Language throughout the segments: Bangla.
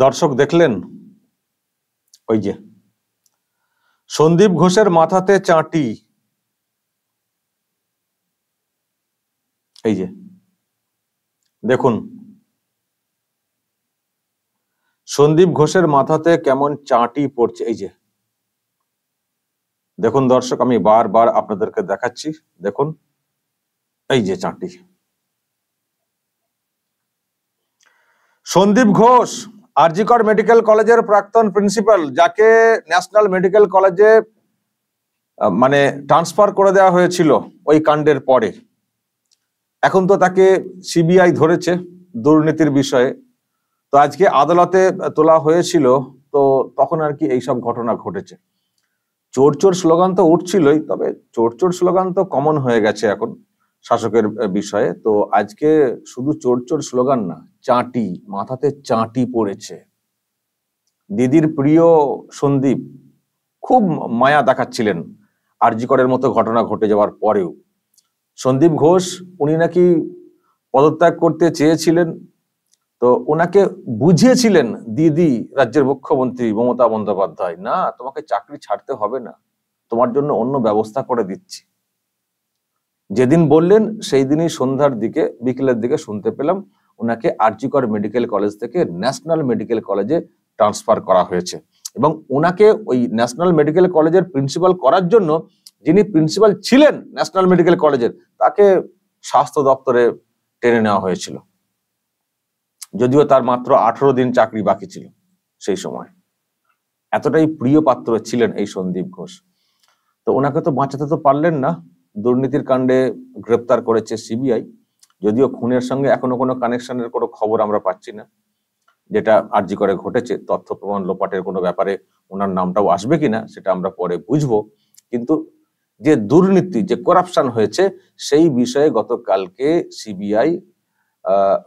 দর্শক দেখলেন ওই যে সন্দীপ ঘোষের মাথাতে চাঁটি, এই যে দেখুন সন্দীপ ঘোষের মাথাতে কেমন চাঁটি পড়ছে। এই যে দেখুন দর্শক, আমি বারবার আপনাদেরকে দেখাচ্ছি, দেখুন এই যে চাঁটি। সন্দীপ ঘোষ আর.জি. কর মেডিকেল কলেজের প্রাক্তন প্রিন্সিপাল, যাকে ন্যাশনাল মেডিকেল কলেজে মানে ট্রান্সফার করে দেওয়া হয়েছিল ওই কাণ্ডের পরে। এখন তো তাকে সিবিআই ধরেছে দুর্নীতির বিষয়ে, তো আজকে আদালতে তোলা হয়েছিল, তো তখন আর কি এইসব ঘটনা ঘটেছে। চোর চোর স্লোগান তো উঠছিলই, তবে চোর চোর স্লোগান তো কমন হয়ে গেছে এখন শাসকের বিষয়ে। তো আজকে শুধু চোর চোর স্লোগান না, চাঁটি, মাথাতে চাঁটি পড়েছে। দিদির প্রিয় সন্দীপ খুব মায়া দেখাচ্ছিলেন আর.জি. করের মতো ঘটনা ঘটে যাওয়ার পরেও। সন্দীপ ঘোষ উনি নাকি পদত্যাগ করতে চেয়েছিলেন, তো ওনাকে বুঝিয়েছিলেন দিদি রাজ্যের মুখ্যমন্ত্রী মমতা বন্দ্যোপাধ্যায়, না তোমাকে চাকরি ছাড়তে হবে না, তোমার জন্য অন্য ব্যবস্থা করে দিচ্ছি। যেদিন বললেন সেই দিনই সন্ধ্যার দিকে বিকেলের দিকে শুনতে পেলাম ওনাকে আর.জি. কর মেডিকেল কলেজ থেকে ন্যাশনাল মেডিকেল কলেজে ট্রান্সফার করা হয়েছে। এবং ওনাকে ওই ন্যাশনাল মেডিকেল কলেজের প্রিন্সিপাল করার জন্য যিনি প্রিন্সিপাল ছিলেন ন্যাশনাল মেডিকেল কলেজের, তাকে স্বাস্থ্য দপ্তরে টেনে নেওয়া হয়েছিল, যদিও তার মাত্র 18 দিন চাকরি বাকি ছিল সেই সময়। এতটাই প্রিয় পাত্র ছিলেন এই সন্দীপ ঘোষ। তো ওনাকে তো বাঁচাতে তো পারলেন না, দুর্নীতির কাণ্ডে গ্রেপ্তার করেছে সিবিআই, যদিও খুনের সঙ্গে এখনো কোনো কানেকশনের কোনো খবর আমরা পাচ্ছি না। যেটা আর.জি. করে ঘটেছে, তথ্য প্রমাণ লোপাটের কোনো ব্যাপারে ওনার নামটাও আসবে কিনা সেটা আমরা পরে বুঝবো। কিন্তু যে দুর্নীতি, যে করাপশন হয়েছে সেই বিষয়ে গতকালকে সিবিআই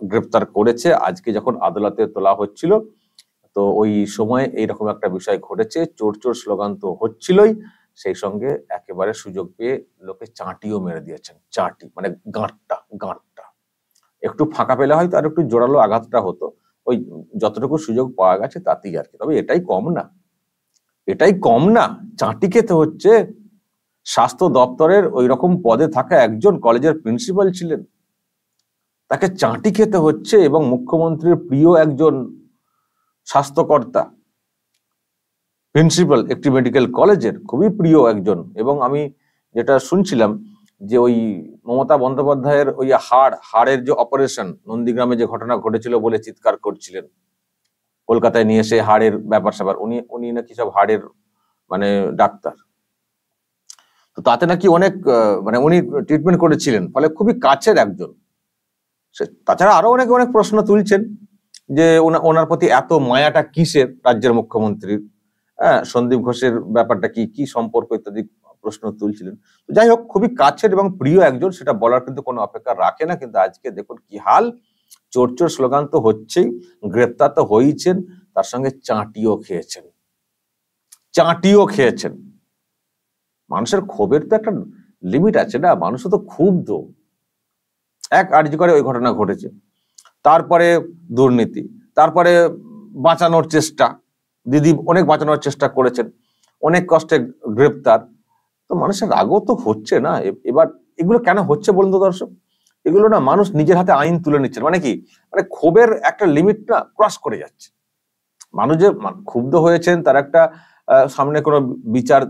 গ্রেপ্তার করেছে। আজকে যখন আদালতে তোলা হচ্ছিল, তো ওই সময় এইরকম একটা বিষয় ঘটেছে। চোর চোর স্লোগান তো হচ্ছিলই, সেই সঙ্গে একেবারে সুযোগ পেয়ে লোকে চাঁটিও মেরে দিয়েছেন। চাঁটি মানে গাঁটটা, গাঁটটা একটু ফাঁকা পেলে হয়তো আর একটু জোরালো আঘাতটা হতো, ওই যতটুকু সুযোগ পাওয়া গেছে তাতেই আর কি। তবে এটাই কম না, এটাই কম না, চাঁটি খেতে হচ্ছে। স্বাস্থ্য দপ্তরের ওই রকম পদে থাকা একজন কলেজের প্রিন্সিপাল ছিলেন, তাকে চাঁটি খেতে হচ্ছে, এবং মুখ্যমন্ত্রীর প্রিয় একজন স্বাস্থ্যকর্তা, প্রিন্সিপাল একটি মেডিকেল কলেজের খুবই প্রিয় একজন। এবং আমি যেটা শুনছিলাম যে ওই মমতা বন্দ্যোপাধ্যায়ের ওই হাড়ের যে অপারেশন, নন্দীগ্রামে যে ঘটনা ঘটেছিল বলে চিৎকার করছিলেন, কলকাতায় নিয়ে এসে হাড়ের ব্যাপার স্যাপার, উনি নাকি সব হাড়ের মানে ডাক্তার, তো তাতে নাকি অনেক মানে উনি ট্রিটমেন্ট করেছিলেন, ফলে খুবই কাছের একজন। তাছাড়া আরো অনেক অনেক প্রশ্ন তুলছেন যে ওনার প্রতি এত মায়াটা কিসের রাজ্যের মুখ্যমন্ত্রীর, সন্দীপ ঘোষের ব্যাপারটা কি, কি সম্পর্ক ইত্যাদি প্রশ্ন তুলছিলেন। যাই হোক, খুবই কাছের এবং প্রিয় একজন, সেটা বলার কিন্তু কোনো অপেক্ষা রাখে না। কিন্তু আজকে দেখুন কি হাল, চোর চোর স্লোগান তো হচ্ছেই, গ্রেপ্তার তো হয়েছেন, তার সঙ্গে চাঁটিও খেয়েছেন, চাঁটিও খেয়েছেন। মানুষের ক্ষোভের তো একটা লিমিট আছে না, মানুষ তো ক্ষুব্ধ। এক আর.জি. করে ওই ঘটনা ঘটেছে, তারপরে দুর্নীতি, তারপরে বাঁচানোর চেষ্টা, দিদি অনেক বাঁচানোর চেষ্টা করেছেন, অনেক কষ্টে গ্রেপ্তার, তো মানুষের রাগও তো হচ্ছে না। এবার এগুলো কেন হচ্ছে বলুন তো দর্শক, এগুলো না মানুষ নিজের হাতে আইন তুলে নিচ্ছে, মানে কি, মানে ক্ষোভের একটা লিমিটটা ক্রস করে যাচ্ছে। মানুষ যে ক্ষুব্ধ হয়েছেন, তার একটা সামনে কোনো বিচার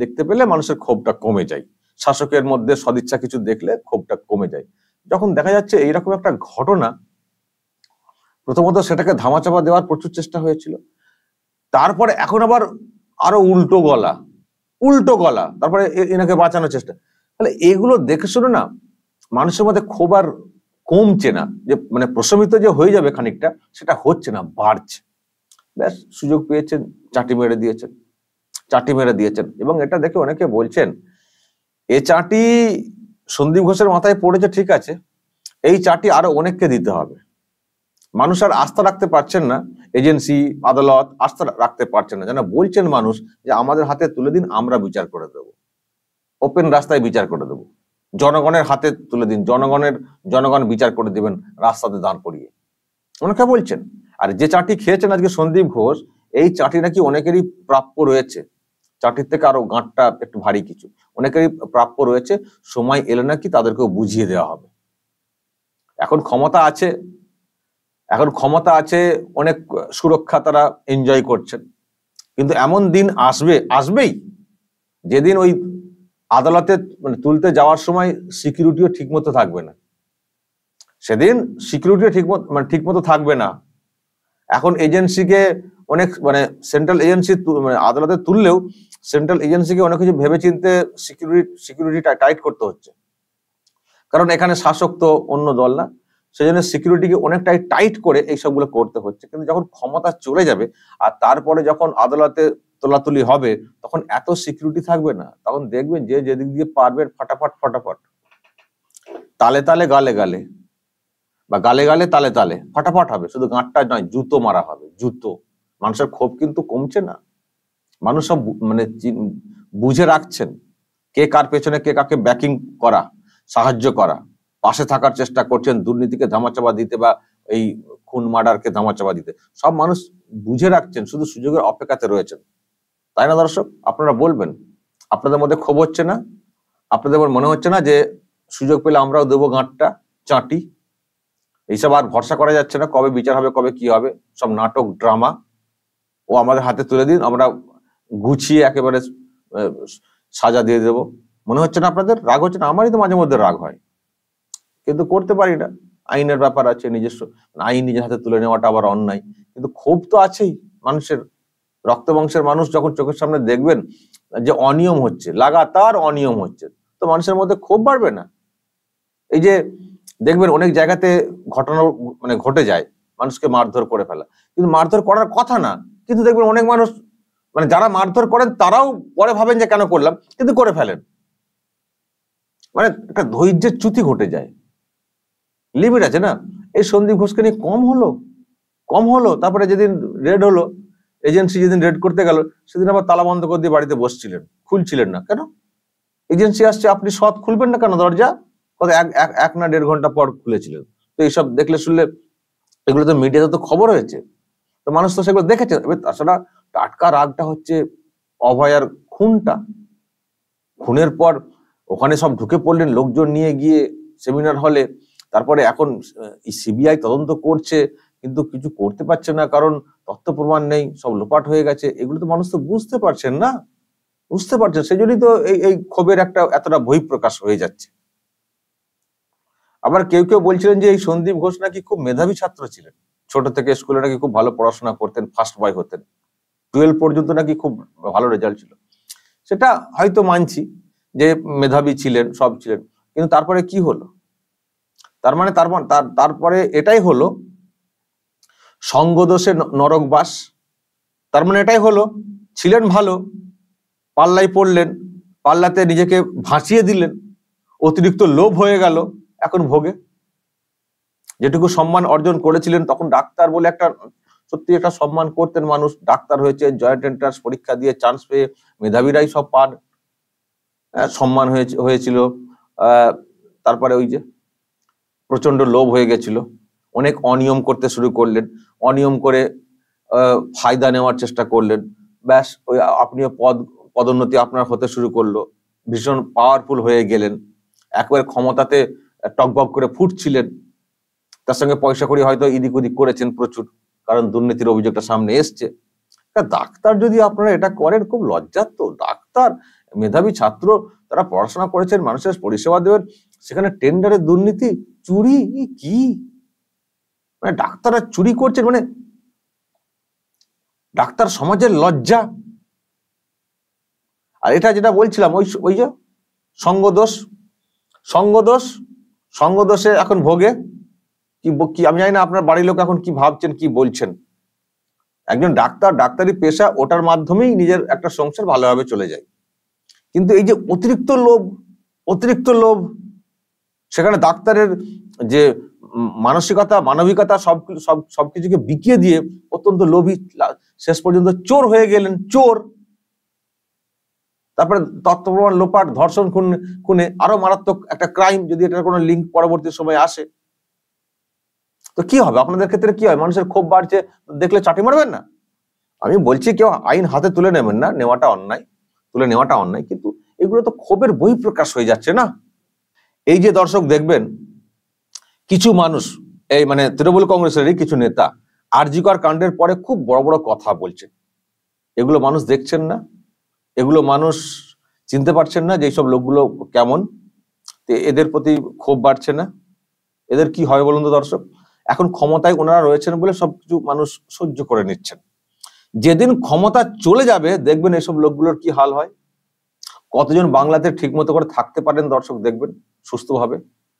দেখতে পেলে মানুষের ক্ষোভটা কমে যায়, শাসকের মধ্যে সদিচ্ছা কিছু দেখলে ক্ষোভটা কমে যায়। যখন দেখা যাচ্ছে এইরকম একটা ঘটনা, প্রথমত সেটাকে ধামাচাপা দেওয়ার প্রচুর চেষ্টা হয়েছিল, তারপরে এখন আবার আরো উল্টো গলা, তারপরে এনাকে বাঁচানোর চেষ্টা। তাহলে এগুলো দেখে শুনে না মানুষের মধ্যে ক্ষোভ আর কমছে না, যে মানে প্রশমিত যে হয়ে যাবে খানিকটা, সেটা হচ্ছে না, বাড়ছে। ব্যাস, সুযোগ পেয়েছেন, চাঁটি মেরে দিয়েছেন। এবং এটা দেখে অনেকে বলছেন এ চাঁটি সন্দীপ ঘোষের মাথায় পড়েছে, ঠিক আছে, এই চাঁটি আরো অনেককে দিতে হবে। মানুষ আর আস্থা রাখতে পারছেন না, এজেন্সি আদালত আস্থা রাখতে পারছেন না, যেন বলছেন মানুষ যে আমাদের হাতে তুলে দিন, আমরা বিচার করে দেব, ওপেন রাস্তায় বিচার করে দেব, জনগণের হাতে তুলে দিন, জনগণ বিচার করে দিবেন রাস্তাতে দাঁড় করিয়ে, অনেকে বলছেন। আর যে চাটি খেয়েছেন আজকে সন্দীপ ঘোষ, এই চাটি নাকি অনেকেরই প্রাপ্য রয়েছে, চাটির থেকে আরো গাঁটটা একটু ভারী কিছু, অনেকেরই প্রাপ্য রয়েছে, সময় এলে নাকি তাদেরকেও বুঝিয়ে দেওয়া হবে। এখন ক্ষমতা আছে, অনেক সুরক্ষা তারা এনজয় করছেন, কিন্তু এমন দিন আসবেই যেদিন ওই আদালতে মানে তুলতে যাওয়ার সময় সিকিউরিটিও ঠিক মতো থাকবে না, সেদিন সিকিউরিটিও ঠিক মতো থাকবে না। এখন এজেন্সিকে অনেক মানে সেন্ট্রাল এজেন্সি মানে আদালতে তুললেও সেন্ট্রাল এজেন্সিকে অনেক কিছু ভেবেচিন্তে সিকিউরিটি টাইট করতে হচ্ছে, কারণ এখানে শাসক তো অন্য দল না, সেই জন্য সিকিউরিটিকে অনেকটাই টাইট করে এই সবগুলো করতে হচ্ছে। কিন্তু যখন ক্ষমতা চলে যাবে আর তারপরে যখন আদালতে তোলাতুলি হবে, তখন এত সিকিউরিটি থাকবে না, তখন দেখবেন যে যেদিক দিয়ে পারবে ফটাফট তালে তালে গালে গালে বা গালে গালে তালে তালে ফটাফট হবে, শুধু গাঁটটা নয়, জুতো মারা হবে, জুতো। মানুষের ক্ষোভ কিন্তু কমছে না, মানুষ সব মানে বুঝে রাখছেন কে কার পেছনে কে কাকে ব্যাকিং করা, সাহায্য করা, পাশে থাকার চেষ্টা করছেন, দুর্নীতিকে ধামাচাপা দিতে বা এই খুন মার্ডারকে ধামাচাপা দিতে, সব মানুষ বুঝে রাখছেন, শুধু সুযোগের অপেক্ষাতে রয়েছেন। তাই না দর্শক? আপনারা বলবেন, আপনাদের মধ্যে ক্ষোভ হচ্ছে না? আপনাদের মনে হচ্ছে না যে সুযোগ পেলে আমরাও দেবো গাঁটটা, চাটি? এইসব আর ভরসা করা যাচ্ছে না, কবে বিচার হবে, কবে কি হবে, সব নাটক ড্রামা, ও আমাদের হাতে তুলে দিন, আমরা গুছিয়ে একেবারে সাজা দিয়ে দেব। মনে হচ্ছে না আপনাদের? রাগ হচ্ছে না? আমারই তো মাঝে মধ্যে রাগ হয়, কিন্তু করতে পারি না, আইনের ব্যাপার আছে, নিজস্ব আইন নিজের হাতে তুলে নেওয়াটা আবার অন্যায়, কিন্তু ক্ষোভ তো আছেই মানুষের। রক্ত বংশের মানুষ যখন চোখের সামনে দেখবেন যে অনিয়ম হচ্ছে, লাগাতার অনিয়ম হচ্ছে, তো মানুষের মধ্যে ক্ষোভ বাড়বে না? এই যে দেখবেন অনেক জায়গাতে ঘটনা মানে ঘটে যায়, মানুষকে মারধর করে ফেলা, কিন্তু মারধর করার কথা না, কিন্তু দেখবেন অনেক মানুষ মানে যারা মারধর করেন তারাও পরে ভাবেন যে কেন করলাম, কিন্তু করে ফেলেন। মানে একটা ধৈর্যের চ্যুতি ঘটে যায়, লিমিট আছে না? এই সন্দীপ ঘোষকে নিয়ে কম হলো, তারপরে যেদিন রেড হলো, এজেন্সি যেদিন রেড করতে গেল, সেদিন আবার তালা বন্ধ করে দিয়ে বাড়িতে বসছিলেন, খুলছিলেন না কেন? এজেন্সি আসছে, আপনি সৎ খুলবেন না কেন দরজা? কত এক না 1.5 ঘন্টা পর খুলেছিলেন। তো এইসব দেখলে শুনলে, এগুলো তো মিডিয়াতে তো খবর হয়েছে, তো মানুষ তো সেগুলো দেখেছে। এবার তাছাড়া টাটকা রাগটা হচ্ছে অভয়ার খুনের পর ওখানে সব ঢুকে পড়লেন লোকজন নিয়ে গিয়ে সেমিনার হলে, তারপরে এখন সিবিআই তদন্ত করছে, কিন্তু কিছু করতে পারছে না, কারণ তথ্য প্রমাণ নেই, সব লোপাট হয়ে গেছে। এগুলো তো মানুষ তো বুঝতে পারছেন না, সেই জন্যই তো এই ক্ষোভের একটা এতটা বহিঃপ্রকাশ হয়ে যাচ্ছে। আবার কেউ বলছিলেন যে এই সন্দীপ ঘোষ নাকি খুব মেধাবী ছাত্র ছিলেন, ছোট থেকে স্কুলে নাকি খুব ভালো পড়াশোনা করতেন, ফার্স্ট বয় হতেন, 12 পর্যন্ত নাকি খুব ভালো রেজাল্ট ছিল। সেটা হয়তো মানছি যে মেধাবী ছিলেন, সব ছিলেন, কিন্তু তারপরে কি হলো? তারপরে এটাই হলো সঙ্গদোষে নরকবাস। তার মানে এটাই হলো, ছিলেন ভালো, পাল্লায় পড়লেন, পাল্লাতে নিজেকে ভাসিয়ে দিলেন, অতিরিক্ত লোভ হয়ে গেল, এখন ভোগে। যেটুকু সম্মান অর্জন করেছিলেন, তখন ডাক্তার বলে একটা সত্যি একটা সম্মান করতেন মানুষ, ডাক্তার হয়েছে, জয়েন্ট এন্ট্রান্স পরীক্ষা দিয়ে চান্স পেয়ে মেধাবীরাই সব পান, সম্মান হয়েছিল। তারপরে ওই যে প্রচন্ড লোভ হয়ে গেছিল, অনেক অনিয়ম করতে শুরু করলেন, অনিয়ম করে ফায়দা নেওয়ার চেষ্টা করলেন, ব্যাস ওই আপনিও পদোন্নতি আপনার হতে শুরু করলো, ভীষণ পাওয়ারফুল হয়ে গেলেন, একবারে ক্ষমতাতে টকবক করে ফুটছিলেন, তার সঙ্গে পয়সা কড়ি হয়তো ইদিক উদিক করেছেন প্রচুর, কারণ দুর্নীতির অভিযোগটা সামনে এসছে। ডাক্তার যদি আপনারা এটা করেন, খুব লজ্জার তো। ডাক্তার, মেধাবী ছাত্র, তারা পড়াশোনা করেছেন, মানুষের পরিষেবা দেবেন, সেখানে টেন্ডারের দুর্নীতি, চুরি, কি মানে ডাক্তাররা চুরি করছেন, মানে ডাক্তার সমাজের লজ্জা। আর এটা যেটা বলছিলাম, ওই যে সঙ্গদোষে এখন ভোগে কি আমি জানি না আপনার বাড়ির লোক এখন কি ভাবছেন, কি বলছেন। একজন ডাক্তার, ডাক্তারি পেশা, ওটার মাধ্যমেই নিজের একটা সংসার ভালোভাবে চলে যায়, কিন্তু এই যে অতিরিক্ত লোভ, সেখানে ডাক্তারের যে মানসিকতা, মানবিকতা সবকিছুকে বিকিয়ে দিয়ে অত্যন্ত লোভী, শেষ পর্যন্ত চোর হয়ে গেলেন, চোর। তারপরে তথ্য প্রমাণ লোপাট, ধর্ষণ, খুনে, আরো মারাত্মক একটা ক্রাইম, যদি এটার কোনো লিঙ্ক পরবর্তী সময় আসে। তো কি হবে আপনাদের ক্ষেত্রে? কি হয়? মানুষের ক্ষোভ বাড়ছে, দেখলে চাটি মারবেন না? আমি বলছি কেউ আইন হাতে তুলে নেবেন না, নেওয়াটা অন্যায়, তুলে নেওয়াটা অন্যায়, কিন্তু এগুলো তো ক্ষোভের বহিঃপ্রকাশ হয়ে যাচ্ছে না? এই যে দর্শক দেখবেন কিছু মানুষ, এই মানে তৃণমূল কংগ্রেসেরই কিছু নেতা আরজি কর কাণ্ডের পরে খুব বড় বড় কথা বলছেন। এগুলো মানুষ দেখছেন না, এগুলো মানুষ চিনতে পারছেন না যে এইসব লোকগুলো কেমন, এদের প্রতি ক্ষোভ বাড়ছে না। এদের কি হয় বলুন তো দর্শক? এখন ক্ষমতায় ওনারা রয়েছেন বলে সবকিছু মানুষ সহ্য করে নিচ্ছেন। যেদিন ক্ষমতা চলে যাবে দেখবেন এসব লোকগুলোর কি হাল হয়। কতজন বাংলাতে ঠিক মতো করে থাকতে পারেন দর্শক দেখবেন সুস্থভাবে,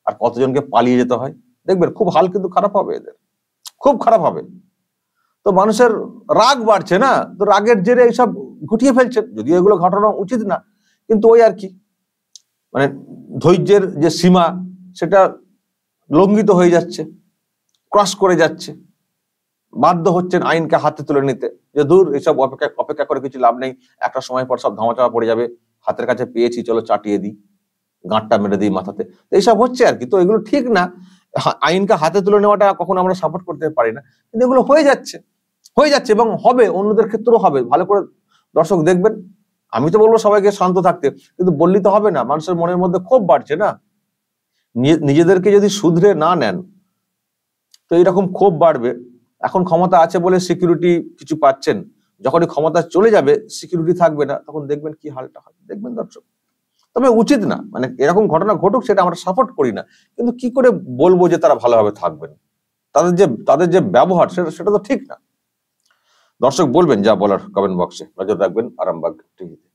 আর কতজনকে পালিয়ে যেতে হয় দেখবেন। খুব হাল কিন্তু খারাপ হবে এদের, খুব খারাপ হবে। তো মানুষের রাগ বাড়ছে না, তো রাগের জেরে এইসব ঘটিয়ে ফেলছেন, যদিও এগুলো ঘটানো উচিত না, কিন্তু ওই আর কি, মানে ধৈর্যের যে সীমা সেটা লঙ্ঘিত হয়ে যাচ্ছে, ক্রস করে যাচ্ছে, বাধ্য হচ্ছেন আইনকে হাতে তুলে নিতে, যে দূর এসব অপেক্ষা করে কিছু লাভ নেই, একটা সময় পর সব ধামাচাপা পড়ে যাবে, হাতের কাছে পেয়েছি চলো চাটিয়ে দিই, গাঁটটা মেরে দিই মাথাতে। এইসব হচ্ছে আর কি। তো এগুলো ঠিক না, আইনকে হাতে তুলে নেওয়াটা কখনো আমরা সাপোর্ট করতে পারি না, কিন্তু এগুলো হয়ে যাচ্ছে, হয়ে যাচ্ছে এবং হবে, অন্যদের ক্ষেত্রেও হবে। ভালো করে দর্শক দেখবেন। আমি তো বলবো সবাইকে শান্ত থাকতে, কিন্তু বললি তো হবে না, মানুষের মনের মধ্যে ক্ষোভ বাড়ছে না। নিজেদেরকে যদি শুধরে না নেন তো এইরকম ক্ষোভ বাড়বে। এখন ক্ষমতা আছে বলে সিকিউরিটি কিছু পাচ্ছেন, যখনই ক্ষমতা চলে যাবে সিকিউরিটি থাকবে না, তখন দেখবেন কি হালটা হয়, দেখবেন দর্শক। তবে উচিত না, মানে এরকম ঘটনা ঘটুক সেটা আমরা সাপোর্ট করি না, কিন্তু কি করে বলবো যে তারা ভালোভাবে থাকবেন? তাদের যে ব্যবহার সেটা তো ঠিক না। দর্শক বলবেন যা বলার কমেন্ট বক্সে, নজর রাখবেন আরামবাগ টিভিতে।